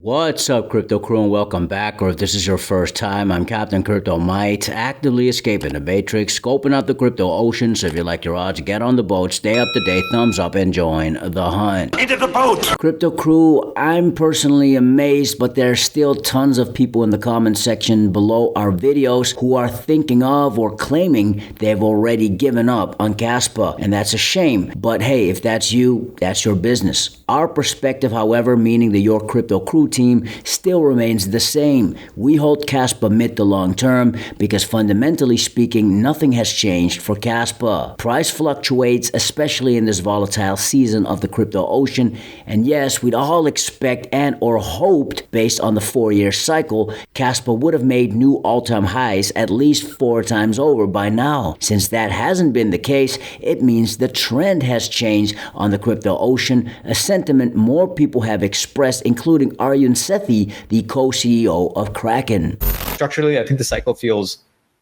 What's up, Crypto Crew, and welcome back. Or if this is your first time, I'm Captain Crypto Mite, actively escaping the Matrix, scoping out the crypto ocean. So if you like your odds, get on the boat, stay up to date, thumbs up, and join the hunt. Into the boat! Crypto Crew, I'm personally amazed, but there's still tons of people in the comment section below our videos who are thinking of or claiming they've already given up on Kaspa, and that's a shame. But hey, if that's you, that's your business. Our perspective, however, meaning the Your Crypto Crew team, still remains the same. We hold Kaspa mid to long term because fundamentally speaking, nothing has changed for Kaspa. Price fluctuates, especially in this volatile season of the crypto ocean, and yes, we'd all expect and or hoped, based on the 4-year cycle, Kaspa would have made new all-time highs at least 4 times over by now. Since that hasn't been the case, it means the trend has changed on the crypto ocean, a sentiment more people have expressed, including Arjun Sethi, the co-CEO of Kraken. Structurally, I think the cycle feels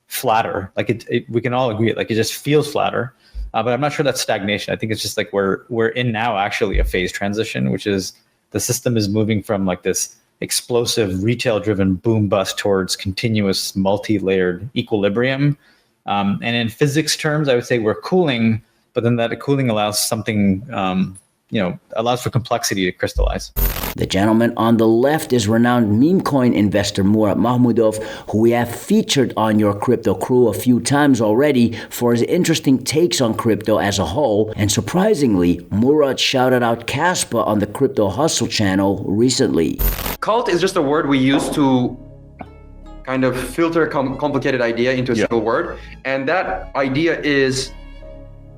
flatter. Like we can all agree, like it just feels flatter. But I'm not sure that's stagnation. I think it's just like we're in now actually a phase transition, which is the system is moving from like this explosive retail-driven boom bust towards continuous multi-layered equilibrium. And in physics terms, I would say we're cooling, but then that cooling allows something, allows for complexity to crystallize. The gentleman on the left is renowned Memecoin investor Murad Makhmudov, who we have featured on Your Crypto Crew a few times already for his interesting takes on crypto as a whole. And surprisingly, Murad shouted out Kaspa on the Crypto Hustle channel recently. Cult is just a word we use to kind of filter a complicated idea into a single word. And that idea is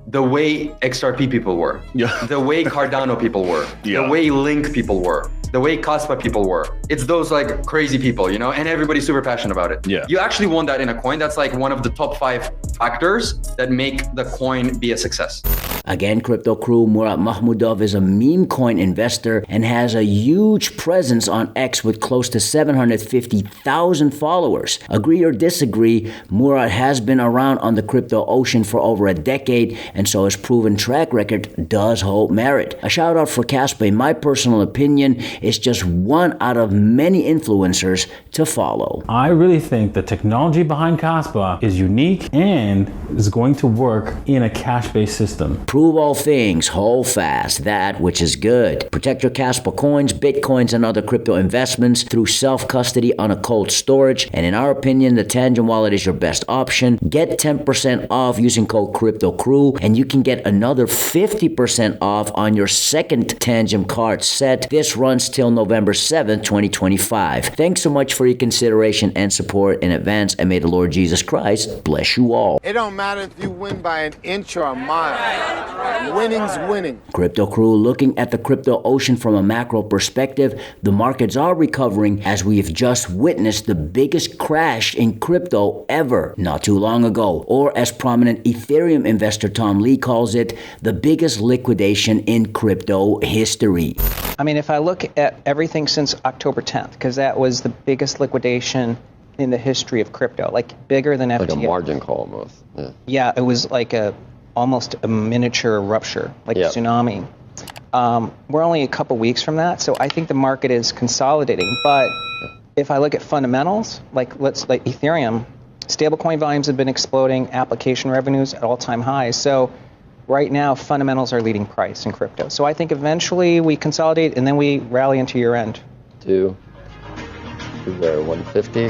the way XRP people were, the way Cardano people were, the way Link people were, the way Kaspa people were. It's those like crazy people, and everybody's super passionate about it. You actually want that in a coin. That's like one of the top 5 factors that make the coin be a success. Again, Crypto Crew, Murad Makhmudov is a meme coin investor and has a huge presence on X with close to 750,000 followers. Agree or disagree, Murad has been around on the crypto ocean for over a decade, and so his proven track record does hold merit. A shout out for Kaspa, in my personal opinion, is just one out of many influencers to follow. I really think the technology behind Kaspa is unique and is going to work in a cash-based system. Prove all things, hold fast, that which is good. Protect your Kaspa coins, Bitcoins, and other crypto investments through self-custody on a cold storage. And in our opinion, the Tangem wallet is your best option. Get 10% off using code CryptoCrew, and you can get another 50% off on your second Tangem card set. This runs till November 7th, 2025. Thanks so much for your consideration and support in advance, and may the Lord Jesus Christ bless you all. It don't matter if you win by an inch or a mile. Winning's winning. Crypto Crew, looking at the crypto ocean from a macro perspective, the markets are recovering as we have just witnessed the biggest crash in crypto ever not too long ago, or as prominent Ethereum investor Tom Lee calls it, the biggest liquidation in crypto history. I mean, if I look at everything since October 10th, because that was the biggest liquidation in the history of crypto, like bigger than FTX. Like a margin call almost. Yeah, it was like almost a miniature rupture, like a tsunami. We're only a couple weeks from that, so I think the market is consolidating. But if I look at fundamentals, like Ethereum, stablecoin volumes have been exploding, application revenues at all-time highs. So right now, fundamentals are leading price in crypto. So I think eventually we consolidate and then we rally into year end. Is there 150?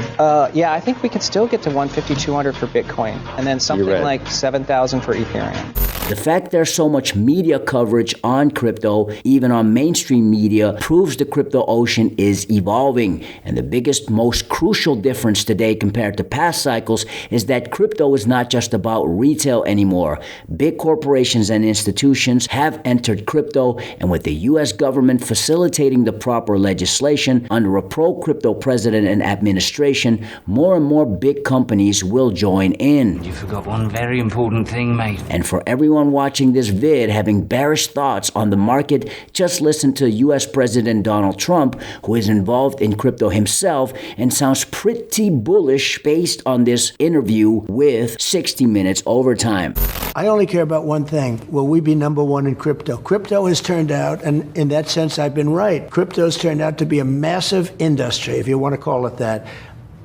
Yeah, I think we could still get to 150, 200 for Bitcoin, and then something like 7,000 for Ethereum. The fact there's so much media coverage on crypto, even on mainstream media, proves the crypto ocean is evolving. And the biggest, most crucial difference today compared to past cycles is that crypto is not just about retail anymore. Big corporations and institutions have entered crypto, and with the US government facilitating the proper legislation under a pro-crypto president and administration, more and more big companies will join in. You forgot one very important thing, mate. And for everyone anyone watching this vid having bearish thoughts on the market, just listen to US President Donald Trump, who is involved in crypto himself and sounds pretty bullish based on this interview with 60 Minutes Overtime. I only care about one thing. Will we be number one in crypto? Crypto has turned out, and in that sense, I've been right. Crypto's turned out to be a massive industry, if you want to call it that.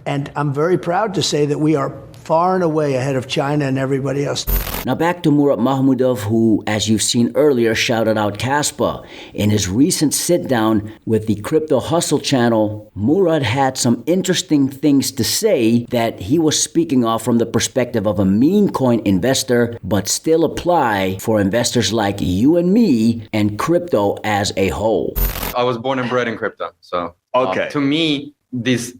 And I'm very proud to say that we are far and away ahead of China and everybody else. Now back to Murad Makhmudov, who, as you've seen earlier, shouted out Kaspa. In his recent sit-down with the Crypto Hustle channel, Murad had some interesting things to say that he was speaking off from the perspective of a meme coin investor, but still apply for investors like you and me and crypto as a whole. I was born and bred in crypto. So to me, this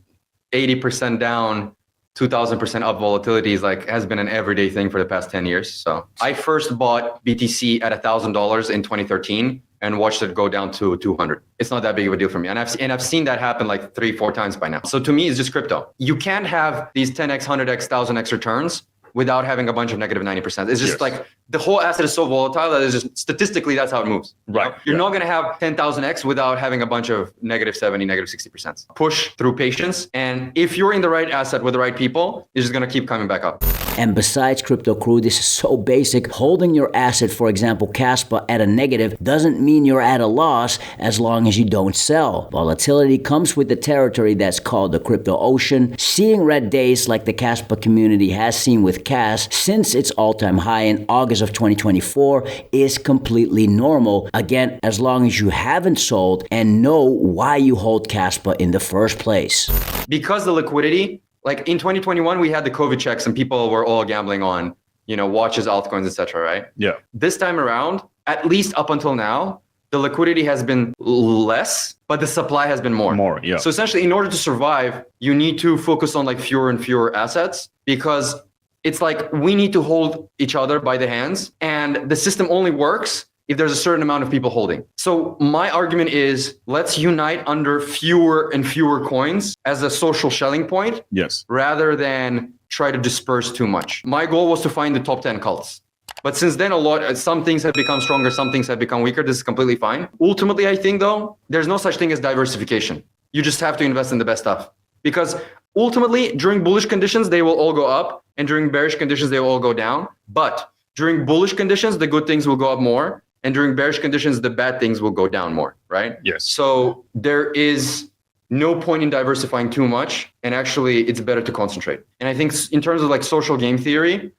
80% down, 2,000% up volatility is has been an everyday thing for the past 10 years. So I first bought BTC at $1,000 in 2013 and watched it go down to 200. It's not that big of a deal for me. And I've seen that happen 3-4 times by now. So to me, it's just crypto. You can't have these 10x, 100x, 1,000x returns without having a bunch of negative 90%. It's just the whole asset is so volatile that it's just statistically, that's how it moves. Right. You're not going to have 10,000x without having a bunch of negative 70, negative 60%. Push through patience. And if you're in the right asset with the right people, it's just going to keep coming back up. And besides Crypto Crew, this is so basic. Holding your asset, for example, Kaspa, at a negative doesn't mean you're at a loss as long as you don't sell. Volatility comes with the territory that's called the crypto ocean. Seeing red days like the Kaspa community has seen with KAS since its all-time high in August of 2024 is completely normal. Again, as long as you haven't sold and know why you hold Kaspa in the first place. Because the liquidity, in 2021, we had the COVID checks and people were all gambling on, watches, altcoins, etc. right? Yeah. This time around, at least up until now, the liquidity has been less, but the supply has been more. More, yeah. So essentially, in order to survive, you need to focus on fewer and fewer assets, because it's we need to hold each other by the hands, and the system only works if there's a certain amount of people holding. So my argument is, let's unite under fewer and fewer coins as a social shelling point. Yes. Rather than try to disperse too much. My goal was to find the top 10 cults. But since then, some things have become stronger, some things have become weaker. This is completely fine. Ultimately, I think, though, there's no such thing as diversification. You just have to invest in the best stuff. Because ultimately, during bullish conditions, they will all go up. And during bearish conditions, they will all go down. But during bullish conditions, the good things will go up more. And during bearish conditions, the bad things will go down more, right? Yes. So there is no point in diversifying too much. And actually, it's better to concentrate. And I think in terms of social game theory,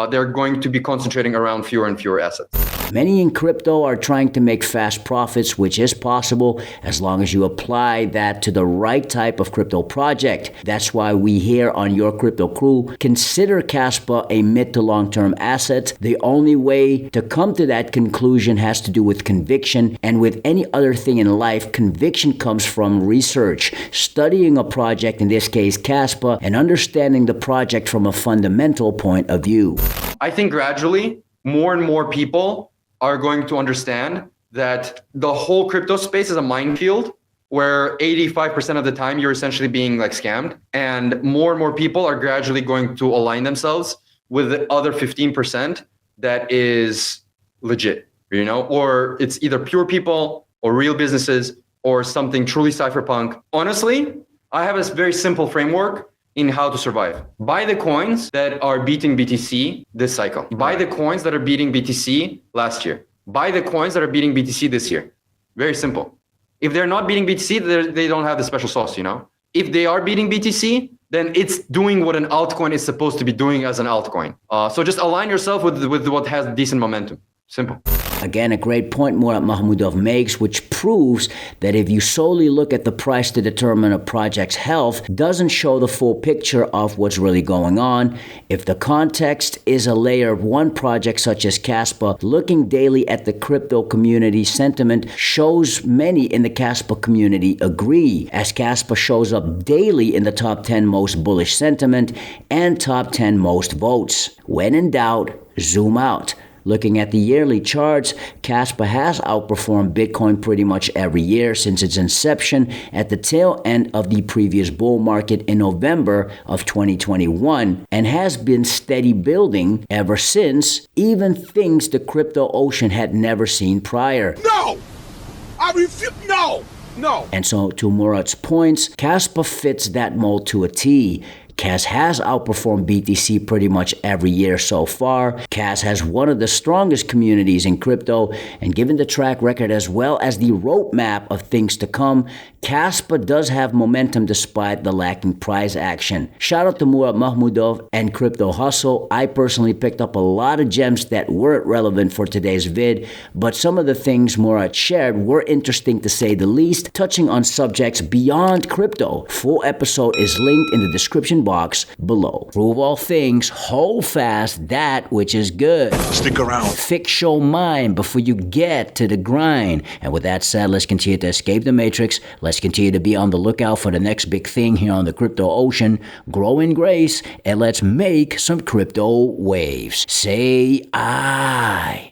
they're going to be concentrating around fewer and fewer assets. Many in crypto are trying to make fast profits, which is possible as long as you apply that to the right type of crypto project. That's why we here on Your Crypto Crew consider Kaspa a mid to long-term asset. The only way to come to that conclusion has to do with conviction, and with any other thing in life, conviction comes from research, studying a project, in this case Kaspa, and understanding the project from a fundamental point of view. I think gradually, more and more people are going to understand that the whole crypto space is a minefield where 85% of the time you're essentially being scammed, and more people are gradually going to align themselves with the other 15% that is legit, or it's either pure people or real businesses or something truly cypherpunk. Honestly, I have a very simple framework in how to survive. Buy the coins that are beating BTC this cycle. Buy the coins that are beating BTC last year. Buy the coins that are beating BTC this year. Very simple. If they're not beating BTC, they don't have the special sauce, If they are beating BTC, then it's doing what an altcoin is supposed to be doing as an altcoin. So just align yourself with what has decent momentum. Simple. Again, a great point Murad Mahmudov makes, which proves that if you solely look at the price to determine a project's health, doesn't show the full picture of what's really going on. If the context is a layer of one project such as Kaspa, looking daily at the crypto community sentiment shows many in the Kaspa community agree, as Kaspa shows up daily in the top 10 most bullish sentiment and top 10 most votes. When in doubt, zoom out. Looking at the yearly charts, Kaspa has outperformed Bitcoin pretty much every year since its inception at the tail end of the previous bull market in November of 2021, and has been steady building ever since, even things the crypto ocean had never seen prior. No! I refuse. No! No! And so, to Murad's points, Kaspa fits that mold to a T. KAS has outperformed BTC pretty much every year so far. KAS has one of the strongest communities in crypto, and given the track record as well as the roadmap of things to come, Kaspa does have momentum despite the lacking price action. Shout out to Murad Mahmudov and Crypto Hustle. I personally picked up a lot of gems that weren't relevant for today's vid, but some of the things Murad shared were interesting to say the least, touching on subjects beyond crypto. Full episode is linked in the description box below. Prove all things, hold fast that which is good. Stick around. Fix your mind before you get to the grind. And with that said, let's continue to escape the matrix. Let's continue to be on the lookout for the next big thing here on the crypto ocean. Grow in grace, and let's make some crypto waves. Say I.